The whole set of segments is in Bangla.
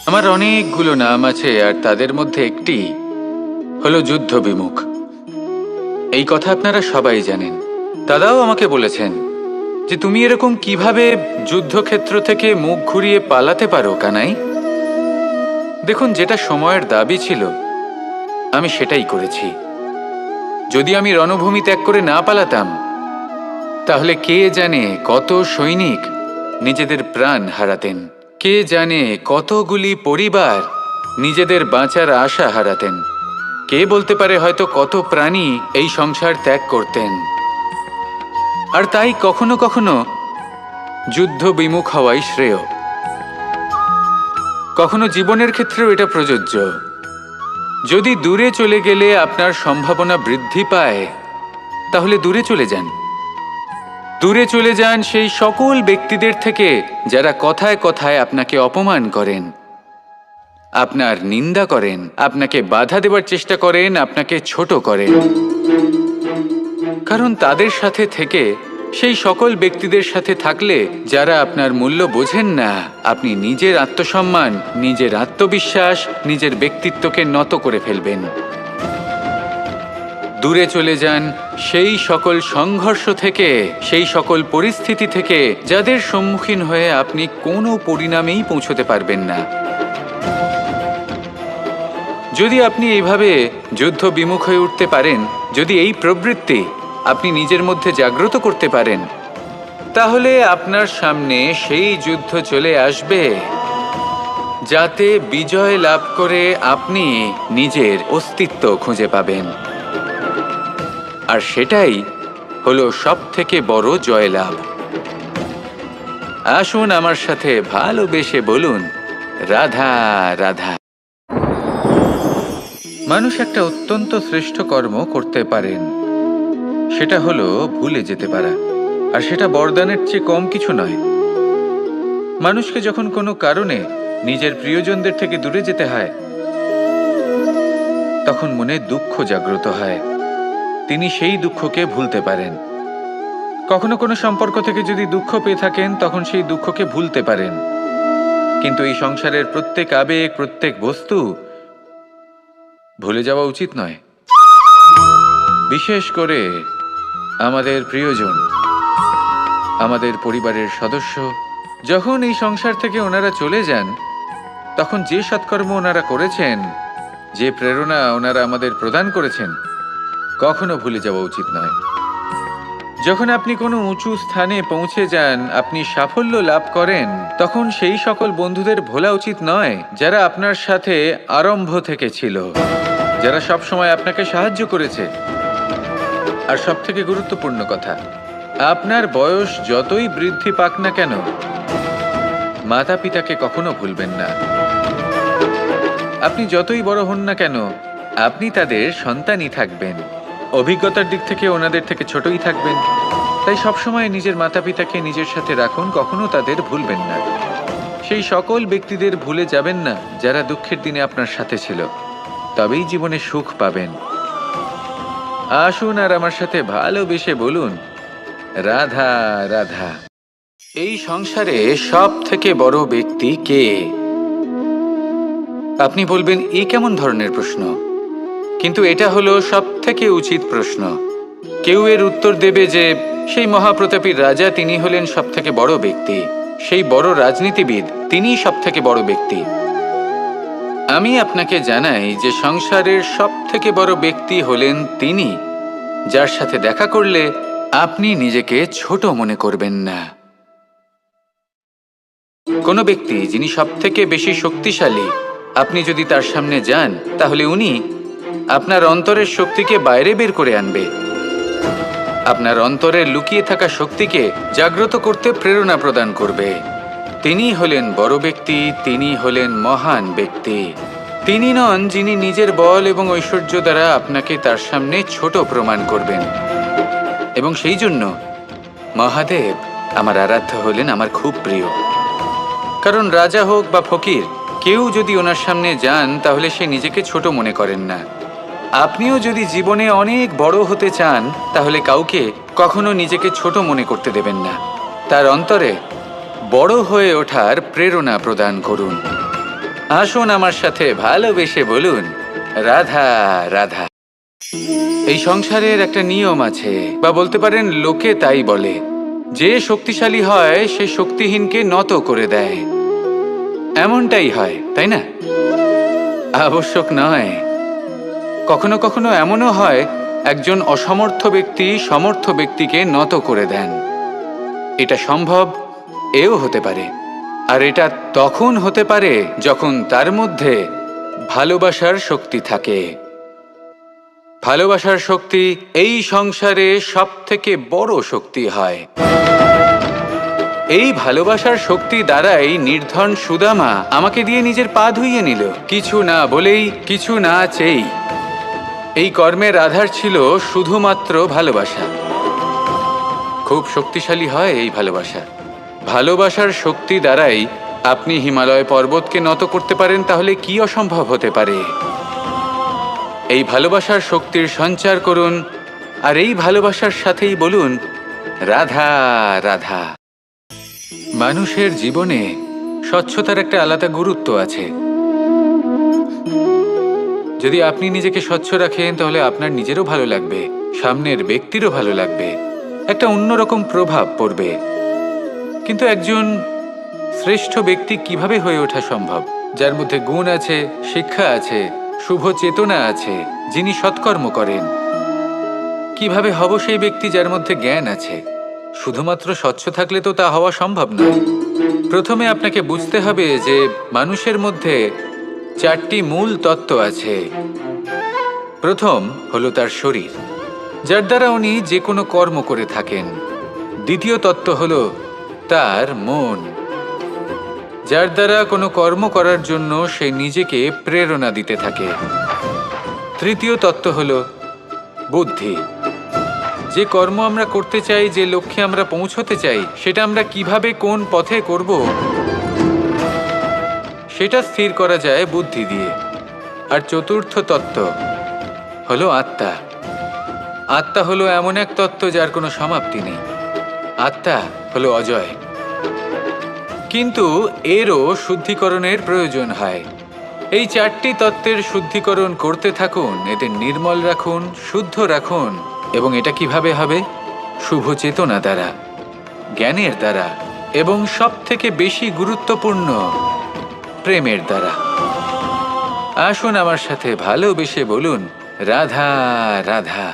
আমার অনেকগুলো নাম আছে, আর তাদের মধ্যে একটি হলো যুদ্ধ বিমুখ। এই কথা আপনারা সবাই জানেন। দাদাও আমাকে বলেছেন যে তুমি এরকম কিভাবে যুদ্ধক্ষেত্র থেকে মুখ ঘুরিয়ে পালাতে পারো কানাই। দেখুন, যেটা সময়ের দাবি ছিল আমি সেটাই করেছি। যদি আমি রণভূমি ত্যাগ করে না পালাতাম, তাহলে কে জানে কত সৈনিক নিজেদের প্রাণ হারাতেন, কে জানে কতগুলি পরিবার নিজেদের বাঁচার আশা হারাতেন, কে বলতে পারে হয়তো কত প্রাণী এই সংসার ত্যাগ করতেন। আর তাই কখনো কখনো যুদ্ধ বিমুখ হওয়াই শ্রেয়। কখনো জীবনের ক্ষেত্রেও এটা প্রযোজ্য। যদি দূরে চলে গেলে আপনার সম্ভাবনা বৃদ্ধি পায়, তাহলে দূরে চলে যান। দূরে চলে যান সেই সকল ব্যক্তিদের থেকে যারা কথায় কথায় আপনাকে অপমান করেন, আপনার নিন্দা করেন, আপনাকে বাধা দেবার চেষ্টা করেন, আপনাকে ছোট করেন। কারণ তাদের সাথে থেকে, সেই সকল ব্যক্তিদের সাথে থাকলে যারা আপনার মূল্য বোঝেন না, আপনি নিজের আত্মসম্মান, নিজের আত্মবিশ্বাস, নিজের ব্যক্তিত্বকে নত করে ফেলবেন। দূরে চলে যান সেই সকল সংঘর্ষ থেকে, সেই সকল পরিস্থিতি থেকে যাদের সম্মুখীন হয়ে আপনি কোনো পরিণামেই পৌঁছতে পারবেন না। যদি আপনি এইভাবে যুদ্ধ বিমুখ হয়ে উঠতে পারেন, যদি এই প্রবৃত্তি আপনি নিজের মধ্যে জাগ্রত করতে পারেন, তাহলে আপনার সামনে সেই যুদ্ধ চলে আসবে যাতে বিজয় লাভ করে আপনি নিজের অস্তিত্ব খুঁজে পাবেন। আর সেটাই হলো সবথেকে বড় জয়লাভ। আসুন আমার সাথে ভালোবেসে বলুন, রাধা রাধা। মানুষ একটা অত্যন্ত শ্রেষ্ঠ কর্ম করতে পারেন, সেটা হলো ভুলে যেতে পারা। আর সেটা বরদানের চেয়ে কম কিছু নয়। মানুষকে যখন কোনো কারণে নিজের প্রিয়জনদের থেকে দূরে যেতে হয়, তখন মনে দুঃখ জাগ্রত হয়। তিনি সেই দুঃখকে ভুলতে পারেন। কখনো কোনো সম্পর্ক থেকে যদি দুঃখ পেয়ে থাকেন, তখন সেই দুঃখকে ভুলতে পারেন। কিন্তু এই সংসারের প্রত্যেক আবেগ, প্রত্যেক বস্তু ভুলে যাওয়া উচিত নয়। বিশেষ করে আমাদের প্রিয়জন, আমাদের পরিবারের সদস্য। যখন এই সংসার থেকে ওনারা চলে যান, তখন যে সৎকর্ম ওনারা করেছেন, যে প্রেরণা ওনারা আমাদের প্রদান করেছেন, কখনো ভুলে যাওয়া উচিত নয়। যখন আপনি কোনো উঁচু স্থানে পৌঁছে যান, আপনি সাফল্য লাভ করেন, তখন সেই সকল বন্ধুদের ভোলা উচিত নয় যারা আপনার সাথে আরম্ভ থেকে ছিল, যারা সব সময় আপনাকে সাহায্য করেছে। আর সবথেকে গুরুত্বপূর্ণ কথা, আপনার বয়স যতই বৃদ্ধি পাক না কেন, মাতা পিতাকে কখনো ভুলবেন না। আপনি যতই বড় হন না কেন, আপনি তাদের সন্তানই থাকবেন। অভিজ্ঞতার দিক থেকে ওনাদের থেকে ছোটই থাকবেন। তাই সবসময় নিজের মাতা পিতাকে নিজের সাথে রাখুন, কখনো তাদের ভুলবেন না। সেই সকল ব্যক্তিদের ভুলে যাবেন না যারা দুঃখের দিনে আপনার সাথে ছিল, তবেই জীবনে সুখ পাবেন। আসুন আর আমার সাথে ভালোবেসে বলুন, রাধা রাধা। এই সংসারে সব থেকে বড় ব্যক্তি কে? আপনি বলবেন, এই কেমন ধরনের প্রশ্ন? কিন্তু এটা হলো সব থেকে উচিত প্রশ্ন। কেউ এর উত্তর দেবে যে সেই মহাপ্রতাপী রাজা, তিনি হলেন সব থেকে বড় ব্যক্তি, সেই বড় রাজনীতিবিদ, তিনিই সব থেকে বড় ব্যক্তি। আমি আপনাকে জানাই যে সংসারের সব থেকে বড় ব্যক্তি হলেন তিনি, যার সাথে দেখা করলে আপনি নিজেকে ছোট মনে করবেন না। কোনো ব্যক্তি যিনি সব থেকে বেশি শক্তিশালী, আপনি যদি তার সামনে যান, তাহলে উনি আপনার অন্তরের শক্তিকে বাইরে বের করে আনবে, আপনার অন্তরের লুকিয়ে থাকা শক্তিকে জাগ্রত করতে প্রেরণা প্রদান করবে। তিনি হলেন বড় ব্যক্তি, তিনি হলেন মহান ব্যক্তি। তিনি নন যিনি নিজের বল এবং ঐশ্বর্য দ্বারা আপনাকে তার সামনে ছোট প্রমাণ করবেন। এবং সেই জন্য মহাদেব আমার আরাধ্য হলেন আমার খুব প্রিয়। কারণ রাজা হোক বা ফকির, কেউ যদি ওনার সামনে যান, তাহলে সে নিজেকে ছোট মনে করেন না। আপনিও যদি জীবনে অনেক বড় হতে চান তাহলে কাউকে কখনো নিজেকে ছোট মনে করতে দেবেন না। তার অন্তরে বড় হয়ে ওঠার প্রেরণা প্রদান করুন। আসুন আমার সাথে ভালোবেসে বলুন, রাধা রাধা। এই সংসারের একটা নিয়ম আছে, বা বলতে পারেন লোকে তাই বলে, যে শক্তিশালী হয় সে শক্তিহীনকে নত করে দেয়। এমনটাই হয়, তাই না? আবশ্যক নয়, কখনো কখনো এমনও হয় একজন অসমর্থ ব্যক্তি সমর্থ ব্যক্তিকে নত করে দেন। এটা সম্ভব, এও হতে পারে। আর এটা তখন হতে পারে যখন তার মধ্যে ভালোবাসার শক্তি থাকে। ভালোবাসার শক্তি এই সংসারে সবথেকে বড় শক্তি হয়। এই ভালোবাসার শক্তি দ্বারাই নির্ধন সুদামা আমাকে দিয়ে নিজের পা ধুইয়ে নিল, কিছু না বলেই, কিছু না চেয়েই। এই কর্মের আধার ছিল শুধুমাত্র ভালোবাসা। খুব শক্তিশালী হয় এই ভালোবাসা। ভালোবাসার শক্তি দ্বারাই আপনি হিমালয় পর্বতকে নত করতে পারেন, তাহলে কি অসম্ভব হতে পারে? এই ভালোবাসার শক্তির সঞ্চার করুন, আর এই ভালোবাসার সাথেই বলুন, রাধা রাধা। মানুষের জীবনে স্বচ্ছতার একটা আলাদা গুরুত্ব আছে। যদি আপনি নিজেকে স্বচ্ছ রাখেন তাহলে আপনার নিজেরও ভালো লাগবে, সামনের ব্যক্তিরও ভালো লাগবে, একটা অন্যরকম প্রভাব পড়বে। কিন্তু একজন শ্রেষ্ঠ ব্যক্তি কিভাবে হয়ে ওঠা সম্ভব? যার মধ্যে গুণ আছে, শিক্ষা আছে, শুভ চেতনা আছে, যিনি সৎকর্ম করেন। কিভাবে হব সেই ব্যক্তি যার মধ্যে জ্ঞান আছে? শুধুমাত্র স্বচ্ছ থাকলে তো তা হওয়া সম্ভব নয়। প্রথমে আপনাকে বুঝতে হবে যে মানুষের মধ্যে 4টি মূল তত্ত্ব আছে। প্রথম হলো তার শরীর, যার দ্বারা উনি যে কোনো কর্ম করে থাকেন। দ্বিতীয় তত্ত্ব হলো তার মন, যার দ্বারা কোনো কর্ম করার জন্য সে নিজেকে প্রেরণা দিতে থাকে। তৃতীয় তত্ত্ব হলো বুদ্ধি, যে কর্ম আমরা করতে চাই, যে লক্ষ্যে আমরা পৌঁছতে চাই, সেটা আমরা কিভাবে কোন পথে করব সেটা স্থির করা যায় বুদ্ধি দিয়ে। আর চতুর্থ তত্ত্ব হলো আত্মা। আত্মা হলো এমন এক তত্ত্ব যার কোনো সমাপ্তি নেই। আত্মা হলো অজয়। কিন্তু এরও শুদ্ধিকরণের প্রয়োজন হয়। এই 4টি তত্ত্বের শুদ্ধিকরণ করতে থাকুন, এদের নির্মল রাখুন, শুদ্ধ রাখুন। এবং এটা কিভাবে হবে? শুভ চেতনা দ্বারা, জ্ঞানের দ্বারা, এবং সবথেকে বেশি গুরুত্বপূর্ণ প্রেমের দ্বারা। আসুন আমার সাথে ভালোবেসে বলুন, রাধা রাধা।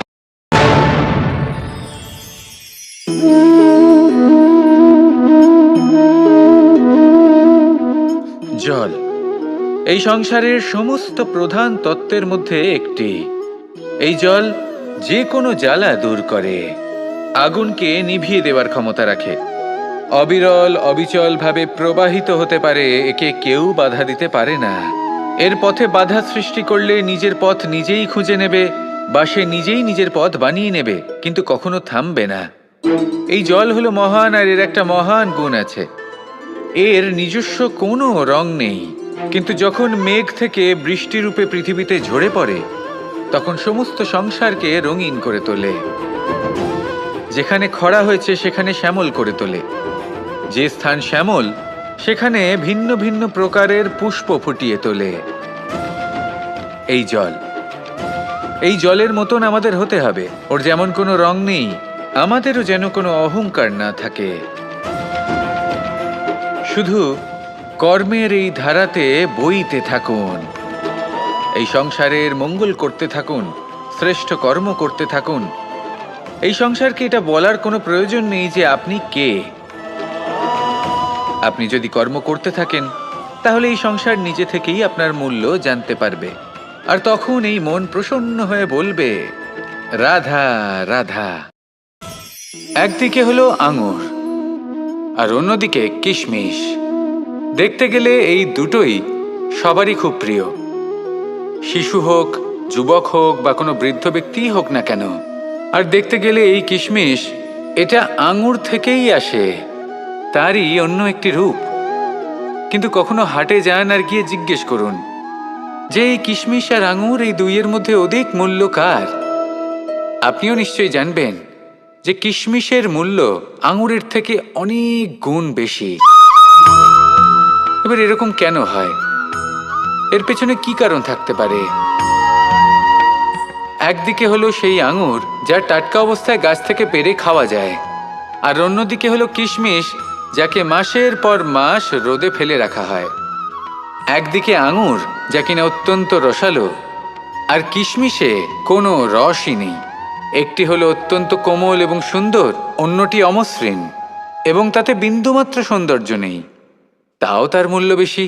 জল এই সংসারের সমস্ত প্রধান তত্ত্বের মধ্যে একটি। এই জল যে কোনো জ্বালা দূর করে, আগুনকে নিভিয়ে দেওয়ার ক্ষমতা রাখে, অবিরল অবিচল ভাবে প্রবাহিত হতে পারে, একে কেউ বাধা দিতে পারে না। এর পথে বাধা সৃষ্টি করলে নিজের পথ নিজেই খুঁজে নেবে, বা সে নিজেই নিজের পথ বানিয়ে নেবে, কিন্তু কখনো থামবে না। এই জল হলো মহান, আর এর একটা মহান গুণ আছে, এর নিজস্ব কোনো রং নেই। কিন্তু যখন মেঘ থেকে বৃষ্টিরূপে পৃথিবীতে ঝরে পড়ে, তখন সমস্ত সংসারকে রঙিন করে তোলে। যেখানে খরা হয়েছে সেখানে শ্যামল করে তোলে। যে স্থান শ্যামল সেখানে ভিন্ন ভিন্ন প্রকারের পুষ্প ফুটিয়ে তোলে। এই জল, এই জলের মতন আমাদের হতে হবে। ওর যেমন কোনো রং নেই, আমাদেরও যেন কোনো অহংকার না থাকে। শুধু কর্মের এই ধারাতে বইতে থাকুন, এই সংসারের মঙ্গল করতে থাকুন, শ্রেষ্ঠ কর্ম করতে থাকুন। এই সংসারকে এটা বলার কোনো প্রয়োজন নেই যে আপনি কে। আপনি যদি কর্ম করতে থাকেন তাহলে এই সংসার নিজে থেকেই আপনার মূল্য জানতে পারবে। আর তখন এই মন প্রসন্ন হয়ে বলবে, রাধা রাধা। একদিকে হলো আঙুর আর অন্যদিকে কিশমিশ। দেখতে গেলে এই দুটোই সবারই খুব প্রিয়। শিশু হোক, যুবক হোক, বা কোনো বৃদ্ধ ব্যক্তিই হোক না কেন। আর দেখতে গেলে এই কিশমিশ, এটা আঙুর থেকেই আসে, তারই অন্য একটি রূপ। কিন্তু কখনো হাটে যান আর গিয়ে জিজ্ঞেস করুন যে এই কিশমিশ আর আঙুর এই দুইয়ের মধ্যে অধিক মূল্য কার? আপনিও নিশ্চয়ই জানবেন যে কিশমিশের মূল্য আঙুরের থেকে অনেক গুণ বেশি। এবার এরকম কেন হয়? এর পেছনে কি কারণ থাকতে পারে? একদিকে হলো সেই আঙুর যা টাটকা অবস্থায় গাছ থেকে পেড়ে খাওয়া যায়, আর অন্যদিকে হলো কিশমিশ যাকে মাসের পর মাস রোদে ফেলে রাখা হয়। একদিকে আঙুর যা কিনা অত্যন্ত রসালো, আর কিশমিশে কোনো রসই নেই। একটি হলো অত্যন্ত কোমল এবং সুন্দর, অন্যটি অমসৃণ এবং তাতে বিন্দুমাত্র সৌন্দর্য নেই, তাও তার মূল্য বেশি।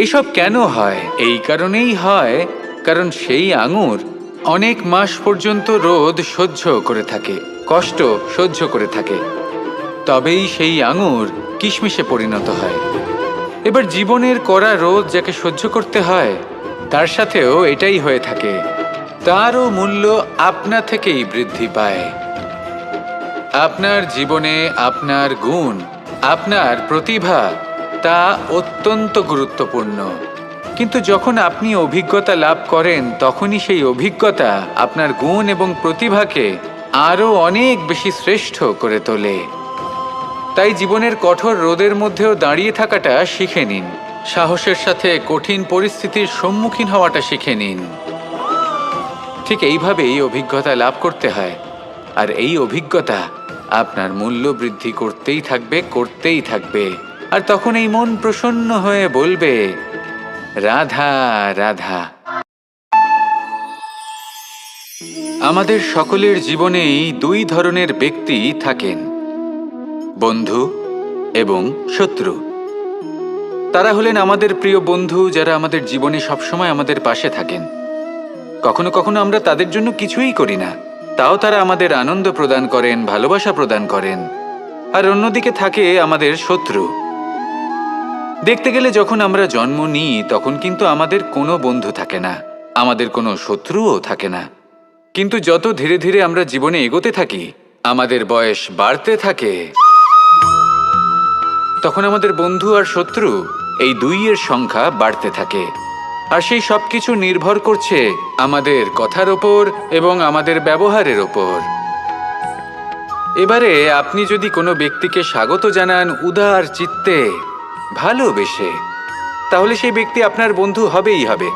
এইসব কেন হয়? এই কারণেই হয় কারণ সেই আঙুর অনেক মাস পর্যন্ত রোদ সহ্য করে থাকে, কষ্ট সহ্য করে থাকে, তবেই সেই আঙুর কিশমিশে পরিণত হয়। এবার জীবনের কড়া রোদ যাকে সহ্য করতে হয়, তার সাথেও এটাই হয়ে থাকে। তারও মূল্য আপনা থেকেই বৃদ্ধি পায়। আপনার জীবনে আপনার গুণ, আপনার প্রতিভা, তা অত্যন্ত গুরুত্বপূর্ণ। কিন্তু যখন আপনি অভিজ্ঞতা লাভ করেন, তখনই সেই অভিজ্ঞতা আপনার গুণ এবং প্রতিভাকে আরও অনেক বেশি শ্রেষ্ঠ করে তোলে। তাই জীবনের কঠোর রোদের মধ্যেও দাঁড়িয়ে থাকাটা শিখে নিন। সাহসের সাথে কঠিন পরিস্থিতির সম্মুখীন হওয়াটা শিখে নিন। ঠিক এইভাবেই অভিজ্ঞতা লাভ করতে হয়, আর এই অভিজ্ঞতা আপনার মূল্য বৃদ্ধি করতেই থাকবে, করতেই থাকবে। আর তখন এই মন প্রসন্ন হয়ে বলবে, রাধা রাধা। আমাদের সকলের জীবনেই দুই ধরনের ব্যক্তি থাকেন, বন্ধু এবং শত্রু। তারা হলেন আমাদের প্রিয় বন্ধু, যারা আমাদের জীবনে সবসময় আমাদের পাশে থাকেন। কখনো কখনো আমরা তাদের জন্য কিছুই করি না, তাও তারা আমাদের আনন্দ প্রদান করেন, ভালোবাসা প্রদান করেন। আর অন্যদিকে থাকে আমাদের শত্রু। দেখতে গেলে যখন আমরা জন্ম নিই, তখন কিন্তু আমাদের কোনো বন্ধু থাকে না, আমাদের কোনো শত্রুও থাকে না। কিন্তু যত ধীরে ধীরে আমরা জীবনে এগোতে থাকি, আমাদের বয়স বাড়তে থাকে, তখন আমাদের বন্ধু আর শত্রু এই দুইয়ের সংখ্যা বাড়তে থাকে। আর সেই সব কিছু নির্ভর করছে আমাদের কথার ওপর এবং আমাদের ব্যবহারের ওপর। এবারে আপনি যদি কোনো ব্যক্তিকে স্বাগত জানান উদার চিত্তে, ভালোবেসে, তাহলে সেই ব্যক্তি আপনার বন্ধু হবেই হবে।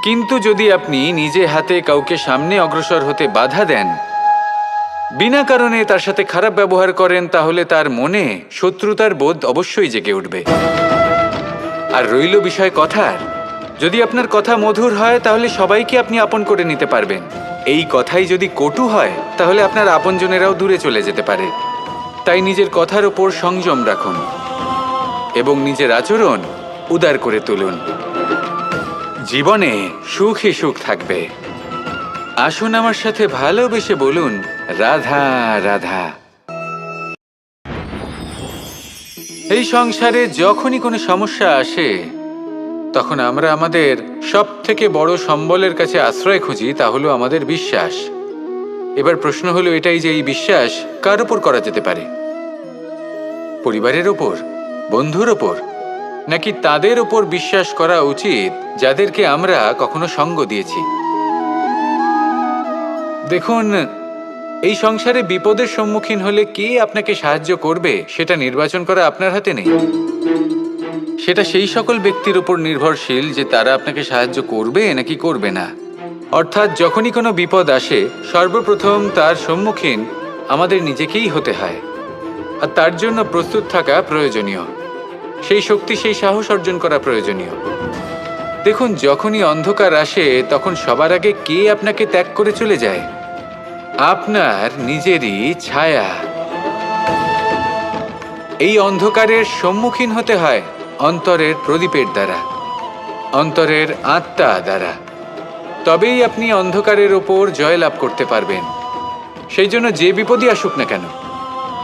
কিন্তু যদি আপনি নিজে হাতে কাউকে সামনে অগ্রসর হতে বাধা দেন, বিনা কারণে তার সাথে খারাপ ব্যবহার করেন, তাহলে তার মনে শত্রুতার বোধ অবশ্যই জেগে উঠবে। আর রইল বিষয় কথার, যদি আপনার কথা মধুর হয়, তাহলে সবাইকে আপনি আপন করে নিতে পারবেন। এই কথাই যদি কটু হয়, তাহলে আপনার আপনজনেরাও দূরে চলে যেতে পারে। তাই নিজের কথার ওপর সংযম রাখুন এবং নিজের আচরণ উদার করে তুলুন। জীবনে সুখই সুখ থাকবে। আসুন আমার সাথে ভালোবেসে বলুন, রাধা রাধা। এই সংসারে যখনই কোনো সমস্যা আসে, তখন আমরা আমাদের সব থেকে বড় সম্বলের কাছে আশ্রয় খুঁজি, তা হলো আমাদের বিশ্বাস। এবার প্রশ্ন হলো এটাই যে এই বিশ্বাস কার ওপর করা যেতে পারে? পরিবারের ওপর, বন্ধুর ওপর, নাকি তাদের ওপর বিশ্বাস করা উচিত যাদেরকে আমরা কখনো সঙ্গ দিয়েছি? দেখুন, এই সংসারে বিপদের সম্মুখীন হলে কে আপনাকে সাহায্য করবে সেটা নির্বাচন করা আপনার হাতে নেই। সেটা সেই সকল ব্যক্তির উপর নির্ভরশীল যে তারা আপনাকে সাহায্য করবে নাকি করবে না। অর্থাৎ যখনই কোনো বিপদ আসে, সর্বপ্রথম তার সম্মুখীন আমাদের নিজেকেই হতে হয়, আর তার জন্য প্রস্তুত থাকা প্রয়োজনীয়। সেই শক্তি, সেই সাহস অর্জন করা প্রয়োজনীয়। দেখুন, যখনই অন্ধকার আসে, তখন সবার আগে কে আপনাকে ত্যাগ করে চলে যায়? আপনার নিজেরই ছায়া। এই অন্ধকারের সম্মুখীন হতে হয় অন্তরের প্রদীপের দ্বারা, অন্তরের আত্মা দ্বারা। তবেই আপনি অন্ধকারের ওপর জয়লাভ করতে পারবেন। সেই জন্য যে বিপদই আসুক না কেন,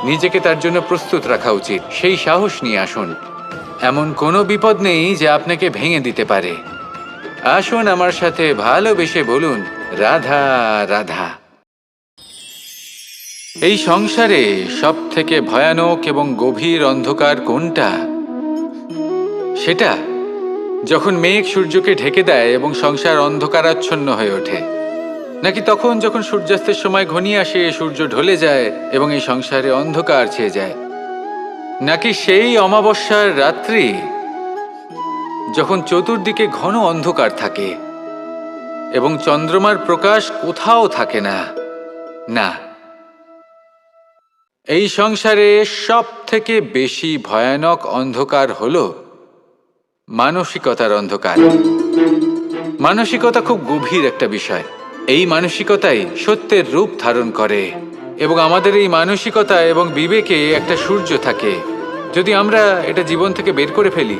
নিজেকে তার জন্য প্রস্তুত রাখা উচিত। সেই সাহস নিয়ে আসুন। এমন কোনো বিপদ নেই যা আপনাকে ভেঙে দিতে পারে। আসুন আমার সাথে ভালোবেসে বলুন, রাধা রাধা। এই সংসারে সব থেকে ভয়ানক এবং গভীর অন্ধকার কোনটা? সেটা যখন মেঘ সূর্যকে ঢেকে দেয় এবং সংসার অন্ধকারাচ্ছন্ন হয়ে ওঠে, নাকি তখন যখন সূর্যাস্তের সময় ঘনিয়ে আসে, সূর্য ঢলে যায় এবং এই সংসারে অন্ধকার ছেয়ে যায়, নাকি সেই অমাবস্যার রাত্রি যখন চতুর্দিকে ঘন অন্ধকার থাকে এবং চন্দ্রমার প্রকাশ কোথাও থাকে না? না, এই সংসারে সব থেকে বেশি ভয়ানক অন্ধকার হলো মানসিকতার অন্ধকার। মানসিকতা খুব গভীর একটা বিষয়। এই মানসিকতাই সত্যের রূপ ধারণ করে এবং আমাদের এই মানসিকতা এবং বিবেকে একটা সূর্য থাকে। যদি আমরা এটা জীবন থেকে বের করে ফেলি,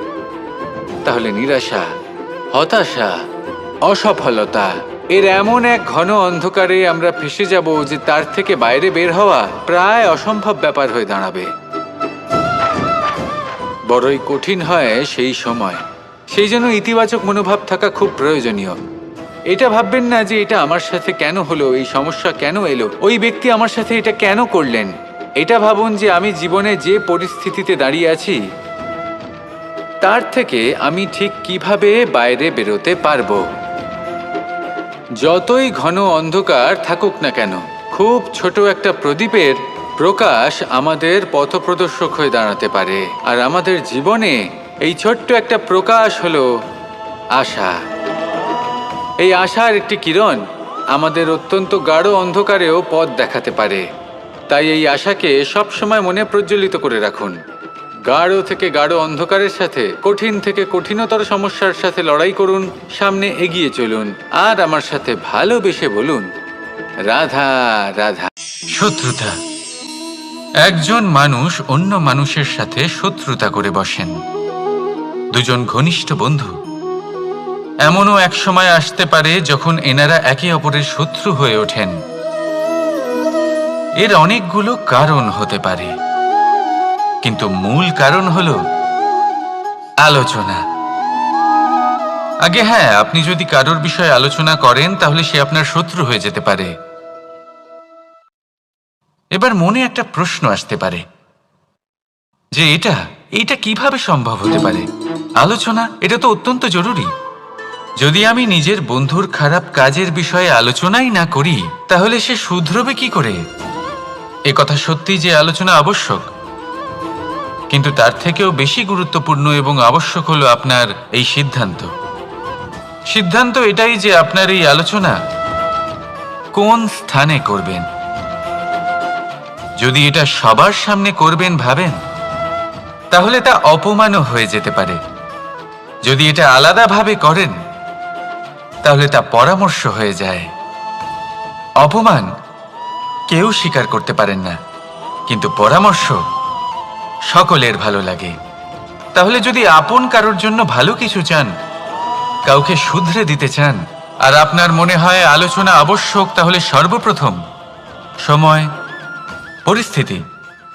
তাহলে নিরাশা, হতাশা, অসফলতা এর এমন এক ঘন অন্ধকারে আমরা ফেসে যাব যে তার থেকে বাইরে বের হওয়া প্রায় অসম্ভব ব্যাপার হয়ে দাঁড়াবে। বড়ই কঠিন হয় সেই সময়। সেই জন্য ইতিবাচক মনোভাব থাকা খুব প্রয়োজনীয়। এটা ভাববেন না যে এটা আমার সাথে কেন হলো, এই সমস্যা কেন এলো, ওই ব্যক্তি আমার সাথে এটা কেন করলেন। এটা ভাবুন যে আমি জীবনে যে পরিস্থিতিতে দাঁড়িয়ে আছি তার থেকে আমি ঠিক কিভাবে বাইরে বেরোতে পারবো। যতই ঘন অন্ধকার থাকুক না কেন, খুব ছোট একটা প্রদীপের প্রকাশ আমাদের পথপ্রদর্শক হয়ে দাঁড়াতে পারে। আর আমাদের জীবনে এই ছোট্ট একটা প্রকাশ হলো আশা। এই আশার একটি কিরণ আমাদের অত্যন্ত গাঢ় অন্ধকারেও পথ দেখাতে পারে। তাই এই আশাকে সবসময় মনে প্রজ্বলিত করে রাখুন। গাঢ় থেকে গাঢ় অন্ধকারের সাথে, কঠিন থেকে কঠিনতর সমস্যার সাথে লড়াই করুন, সামনে এগিয়ে চলুন আর আমার সাথে ভালোবেসে বলুন, রাধা রাধা। শত্রুতা। একজন মানুষ অন্য মানুষের সাথে শত্রুতা করে বসেন। দুজন ঘনিষ্ঠ বন্ধু, এমনও এক সময় আসতে পারে যখন এনারা একে অপরের শত্রু হয়ে ওঠেন। এর অনেকগুলো কারণ হতে পারে, কিন্তু মূল কারণ হলো আলোচনা। আগে হ্যাঁ, আপনি যদি কারোর বিষয়ে আলোচনা করেন তাহলে সে আপনার শত্রু হয়ে যেতে পারে। এবার মনে একটা প্রশ্ন আসতে পারে যে এটা কিভাবে সম্ভব হতে পারে? আলোচনা, এটা তো অত্যন্ত জরুরি। যদি আমি নিজের বন্ধুর খারাপ কাজের বিষয়ে আলোচনাই না করি তাহলে সে শুধরবে কি করে? এ কথা সত্যি যে আলোচনা আবশ্যক, কিন্তু তার থেকেও বেশি গুরুত্বপূর্ণ এবং আবশ্যক হলো আপনার এই সিদ্ধান্ত এটাই যে আপনার এই আলোচনা কোন স্থানে করবেন। যদি এটা সবার সামনে করবেন ভাবেন, তাহলে তা অপমানও হয়ে যেতে পারে। যদি এটা আলাদাভাবে করেন তাহলে তা পরামর্শ হয়ে যায়। অপমান কেউ স্বীকার করতে পারেন না, কিন্তু পরামর্শ সকলের ভালো লাগে। তাহলে যদি আপন কারোর জন্য ভালো কিছু চান, কাউকে শুধরে দিতে চান, আর আপনার মনে হয় আলোচনা আবশ্যক, তাহলে সর্বপ্রথম সময়, পরিস্থিতি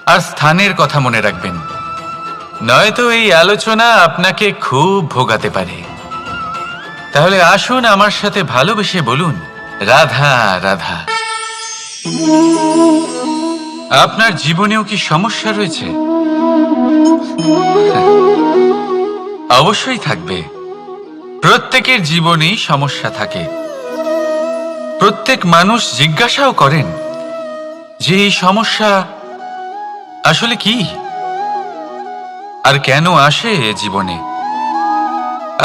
আর স্থানের কথা মনে রাখবেন। নয়তো এই আলোচনা আপনাকে খুব ভোগাতে পারে। তাহলে আসুন আমার সাথে ভালোবেসে বলুন, রাধা রাধা। আপনার জীবনেও কি সমস্যা রয়েছে? অবশ্যই থাকবে। প্রত্যেকের জীবনেই সমস্যা থাকে। প্রত্যেক মানুষ জিজ্ঞাসাও করেন যে এই সমস্যা আসলে কি আর কেন আসে জীবনে।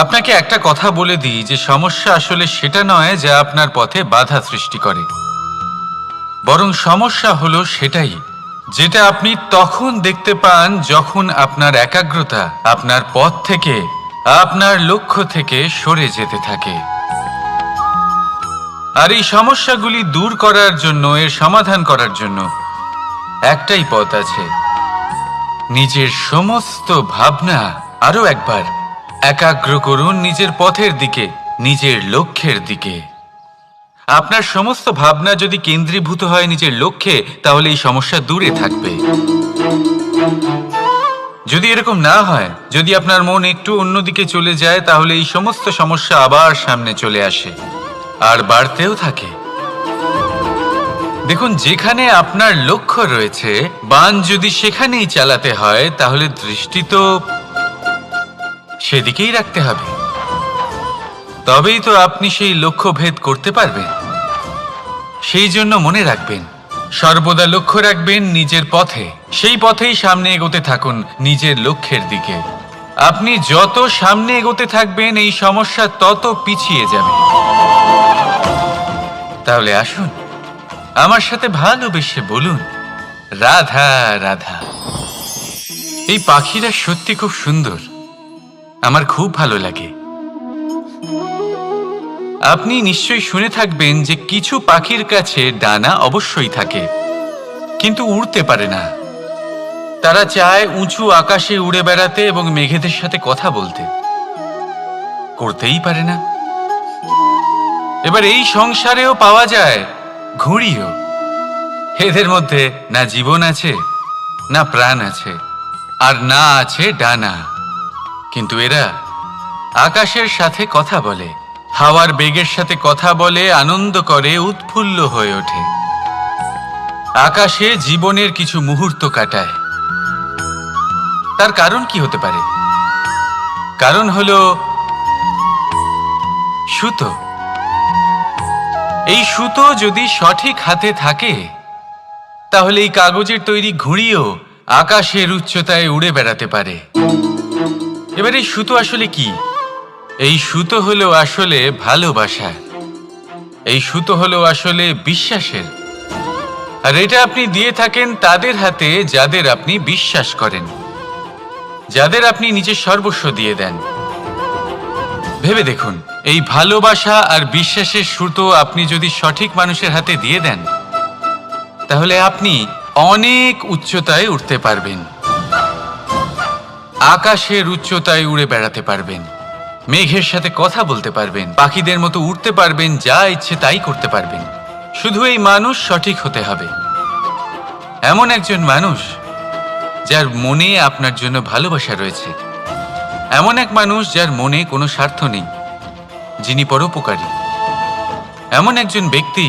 আপনাকে একটা কথা বলে দিই যে সমস্যা আসলে সেটা নয় যা আপনার পথে বাধা সৃষ্টি করে, বরং সমস্যা হলো সেটাই যেটা আপনি তখন দেখতে পান যখন আপনার একাগ্রতা আপনার পথ থেকে, আপনার লক্ষ্য থেকে সরে যেতে থাকে। আর এই সমস্যাগুলি দূর করার জন্য, এর সমাধান করার জন্য একটাই পথ আছে। নিজের সমস্ত ভাবনা আরো একবার একাগ্র করুন নিজের পথের দিকে, নিজের লক্ষ্যের দিকে। আপনার সমস্ত ভাবনা যদি কেন্দ্রীভূত হয় নিজের লক্ষ্যে, তাহলে এই সমস্যা দূরে থাকবে। যদি এরকম না হয়, যদি আপনার মন একটু অন্যদিকে চলে যায়, তাহলে এই সমস্ত সমস্যা আবার সামনে চলে আসে আর বাড়তেও থাকে। দেখুন, যেখানে আপনার লক্ষ্য রয়েছে, বান যদি সেখানেই চালাতে হয়, তাহলে দৃষ্টি তো সেদিকেই রাখতে হবে। তবেই তো আপনি সেই লক্ষ্য ভেদ করতে পারবেন। সেই জন্য মনে রাখবেন, সর্বদা লক্ষ্য রাখবেন নিজের পথে, সেই পথেই সামনে এগোতে থাকুন নিজের লক্ষ্যের দিকে। আপনি যত সামনে এগোতে থাকবেন এই সমস্যা তত পিছিয়ে যাবে। তাহলে আসুন আমার সাথে ভালোবেসে বলুন, রাধা রাধা। এই পাখিরা সত্যি খুব সুন্দর, আমার খুব ভালো লাগে। আপনি নিশ্চয়ই শুনে থাকবেন যে কিছু পাখির কাছে ডানা অবশ্যই থাকে, কিন্তু উড়তে পারে না। তারা চায় উঁচু আকাশে উড়ে বেড়াতে এবং মেঘেদের সাথে কথা বলতে, করতেই পারে না। এবার এই সংসারেও পাওয়া যায় ঘুড়িও। এদের মধ্যে না জীবন আছে, না প্রাণ আছে, আর না আছে ডানা, কিন্তু এরা আকাশের সাথে কথা বলে, হাওয়ার বেগের সাথে কথা বলে, আনন্দ করে, উৎফুল্ল হয়ে ওঠে। আকাশে জীবনের কিছু মুহূর্ত কাটায়। তার কারণ কি হতে পারে? কারণ হলো সুতো। এই সুতো যদি সঠিক হাতে থাকে তাহলে এই কাগজের তৈরি ঘুড়িও আকাশের উচ্চতায় উড়ে বেড়াতে পারে। এবার এই সুতো আসলে কি? এই সুতো হলো আসলে ভালোবাসা। এই সুতো হলো আসলে বিশ্বাসের। আর এটা আপনি দিয়ে থাকেন তাদের হাতে যাদের আপনি বিশ্বাস করেন, যাদের আপনি নিজের সর্বস্ব দিয়ে দেন। ভেবে দেখুন, এই ভালোবাসা আর বিশ্বাসের সুতো আপনি যদি সঠিক মানুষের হাতে দিয়ে দেন তাহলে আপনি অনেক উচ্চতায় উঠতে পারবেন, আকাশের উচ্চতায় উড়ে বেড়াতে পারবেন, মেঘের সাথে কথা বলতে পারবেন, পাখিদের মতো উড়তে পারবেন, যা ইচ্ছে তাই করতে পারবেন। শুধু এই মানুষ সঠিক হতে হবে, এমন একজন মানুষ যার মনে আপনার জন্য ভালোবাসা রয়েছে, এমন এক মানুষ যার মনে কোনো স্বার্থ নেই, যিনি পরোপকারী, এমন একজন ব্যক্তি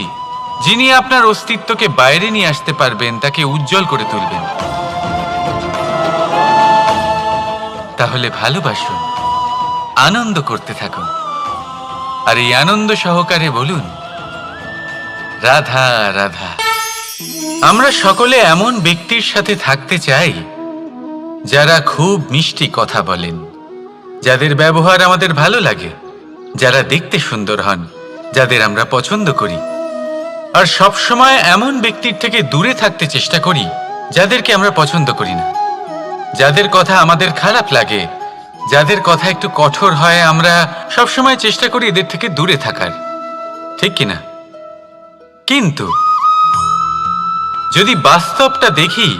যিনি আপনার অস্তিত্বকে বাইরে নিয়ে আসতে পারবেন, তাকে উজ্জ্বল করে তুলবেন। তাহলে ভালোবাসুন, আনন্দ করতে থাকুন, আর এই আনন্দ সহকারে বলুন, রাধা রাধা। আমরা সকলে এমন ব্যক্তির সাথে থাকতে চাই যারা খুব মিষ্টি কথা বলেন, যাদের ব্যবহার আমাদের ভালো লাগে, যারা দেখতে সুন্দর হন, যাদের আমরা পছন্দ করি। আর সবসময় এমন ব্যক্তির থেকে দূরে থাকতে চেষ্টা করি যাদেরকে আমরা পছন্দ করি না, যাদের কথা আমাদের খারাপ লাগে, যাদের কথা একটু কঠোর হয়। আমরা সবসময় চেষ্টা করি এদের থেকে দূরে থাকার, ঠিক কিনা? কিন্তু যদি বাস্তবটা দেখি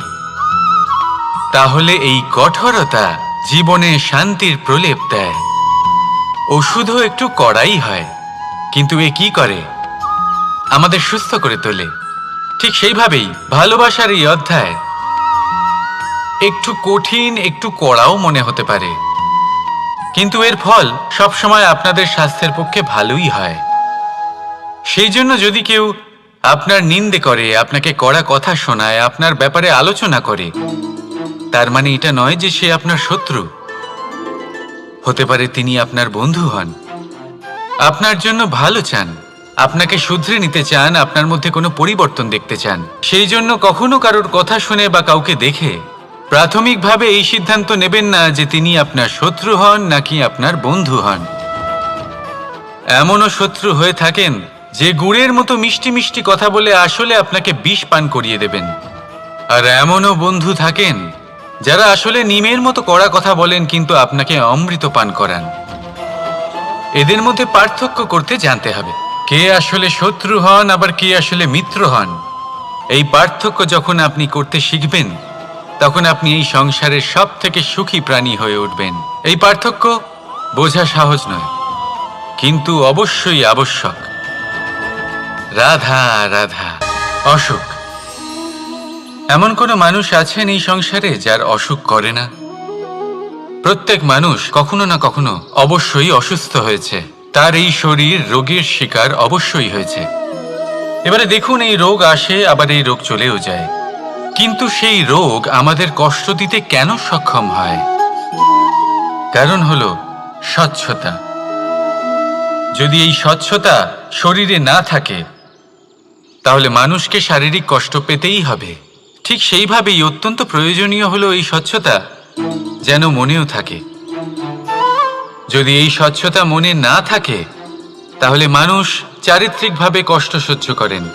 তাহলে এই কঠোরতা জীবনে শান্তির প্রলেপ দেয়। ওষুধও একটু কড়াই হয়, কিন্তু এ কি করে? আমাদের সুস্থ করে তোলে। ঠিক সেইভাবেই ভালোবাসার এই অধ্যায় একটু কঠিন, একটু কড়াও মনে হতে পারে, কিন্তু এর ফল সবসময় আপনাদের স্বাস্থ্যের পক্ষে ভালোই হয়। সেই জন্য যদি কেউ আপনার নিন্দে করে, আপনাকে কড়া কথা শোনায়, আপনার ব্যাপারে আলোচনা করে, তার মানে এটা নয় যে সে আপনার শত্রু। হতে পারে তিনি আপনার বন্ধু হন, আপনার জন্য ভালো চান, আপনাকে শুধরে নিতে চান, আপনার মধ্যে কোনো পরিবর্তন দেখতে চান। সেই জন্য কখনো কারোর কথা শুনে বা কাউকে দেখে প্রাথমিকভাবে এই সিদ্ধান্ত নেবেন না যে তিনি আপনার শত্রু হন নাকি আপনার বন্ধু হন। এমনও শত্রু হয়ে থাকেন যে গুড়ের মতো মিষ্টি মিষ্টি কথা বলে আসলে আপনাকে বিষ পান করিয়ে দেবেন। আর এমনও বন্ধু থাকেন যারা আসলে নিমের মতো কড়া কথা বলেন কিন্তু আপনাকে অমৃত পান করান। এদের মধ্যে পার্থক্য করতে জানতে হবে, কে আসলে শত্রু হন আবার কে আসলে মিত্র হন। এই পার্থক্য যখন আপনি করতে শিখবেন তখন আপনি এই সংসারের সব থেকে সুখী প্রাণী হয়ে উঠবেন। এই পার্থক্য বোঝা সহজ নয়, কিন্তু অবশ্যই আবশ্যক। রাধা রাধা। অসুখ। এমন কোনো মানুষ আছেন এই সংসারে যার অসুখ করে না? প্রত্যেক মানুষ কখনো না কখনো অবশ্যই অসুস্থ হয়েছে, তার এই শরীর রোগের শিকার অবশ্যই হয়েছে। এবারে দেখুন, এই রোগ আসে আবার এই রোগ চলেও যায়, কিন্তু সেই রোগ আমাদের কষ্ট দিতে কেন সক্ষম হয়? কারণ হলো স্বচ্ছতা। যদি এই স্বচ্ছতা শরীরে না থাকে তাহলে মানুষকে শারীরিক কষ্ট পেতেই হবে। ঠিক সেইভাবেই অত্যন্ত প্রয়োজনীয় হলো এই স্বচ্ছতা যেন মনেও থাকে। যদি এই স্বচ্ছতা মনে না থাকে তাহলে মানুষ চারিত্রিকভাবে কষ্ট সহ্য করেন।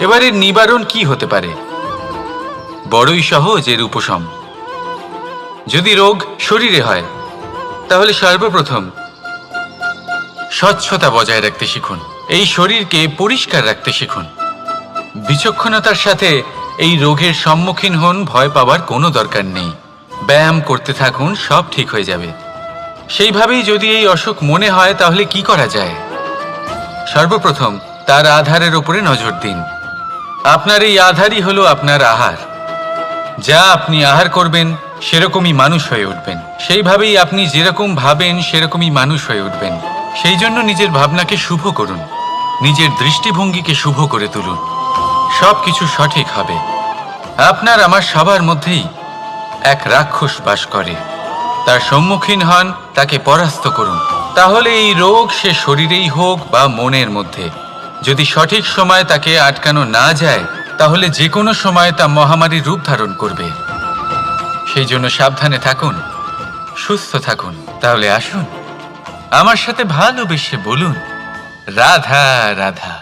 এবারে নিবারণ কি হতে পারে? বড়ই সহজ এর উপশম। যদি রোগ শরীরে হয় তাহলে সর্বপ্রথম স্বচ্ছতা বজায় রাখতে শিখুন। এই শরীরকে পরিষ্কার রাখতে শিখুন। বিচক্ষণতার সাথে এই রোগের সম্মুখীন হন। ভয় পাওয়ার কোনো দরকার নেই। ব্যায়াম করতে থাকুন, সব ঠিক হয়ে যাবে। সেইভাবেই যদি এই অসুখ মনে হয় তাহলে কি করা যায়? সর্বপ্রথম তার আধারের উপরে নজর দিন। আপনার এই আধারই হলো আপনার আহার। যা আপনি আহার করবেন সেরকমই মানুষ হয়ে উঠবেন। সেইভাবেই আপনি যেরকম ভাবেন সেরকমই মানুষ হয়ে উঠবেন। সেই জন্য নিজের ভাবনাকে শুভ করুন, নিজের দৃষ্টিভঙ্গিকে শুভ করে তুলুন। সব কিছু সঠিক হবে। আপনার আমার সবার মধ্যেই এক রাক্ষস বাস করে। তার সম্মুখীন হন, তাকে পরাস্ত করুন। তাহলে এই রোগ সে শরীরেই হোক বা মনের মধ্যে, যদি সঠিক সময় তাকে আটকানো না যায় তাহলে যে কোনো সময় তা মহামারীর রূপ ধারণ করবে। সেই জন্য সাবধানে থাকুন, সুস্থ থাকুন। তাহলে আসুন আমার সাথে ভালোবেসে বলুন, রাধা রাধা।